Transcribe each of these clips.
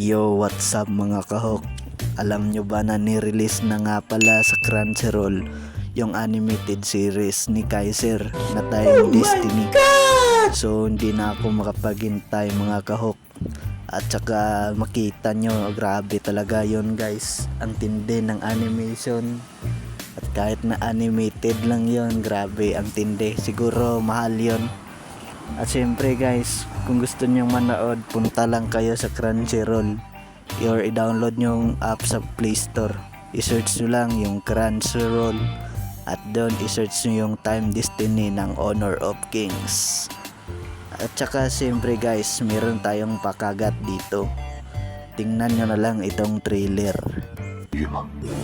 Yo, what's up mga kahok? Alam nyo ba na nirelease na nga pala sa Crunchyroll yung animated series ni Kaiser na Time Destiny. So hindi na ako makapaghintay mga kahok. At saka makita nyo, grabe talaga yon guys. Ang tindi ng animation. At kahit na animated lang yon, grabe ang tindi. Siguro mahal yon. At syempre guys, kung gusto nyo manood, punta lang kayo sa Crunchyroll. I-download nyo yung app sa Play Store. I-search nyo lang yung Crunchyroll. At doon i-search nyo yung Time Destiny ng Honor of Kings. At saka syempre guys, meron tayong pakagat dito. Tingnan nyo na lang itong trailer.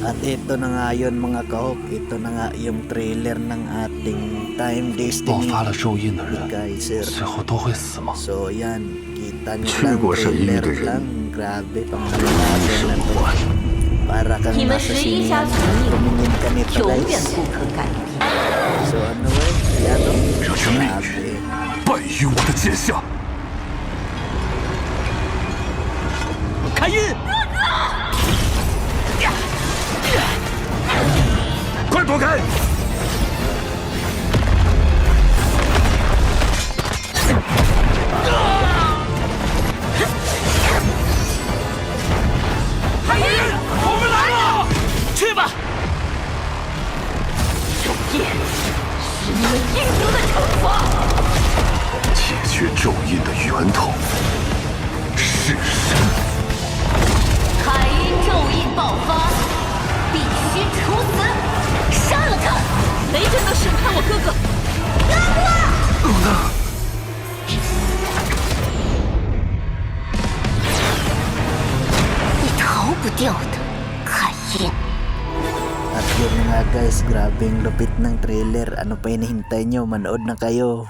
At ito na nga yun mga kahok. Ito na nga yung trailer ng ating Time Destiny ni Kaiser. So yan, kita nyo lang, trailer lang. Grabe, pangkalabasan na to. Para kang nasa sinihan. Tumingin ka nito guys. So ano eh, yan o. Grabe. 败于我的剑下。开印！快躲开！开印！我们来了！去吧！昼夜是你们应得的惩罚。 解决咒印的源头是神。海因咒印爆发，必须处死！杀了他！雷震能审判我哥哥。冷娜，你逃不掉的，海因。 At yun nga guys, grabing lupit ng trailer. Ano pa hinihintay nyo? Manood na kayo.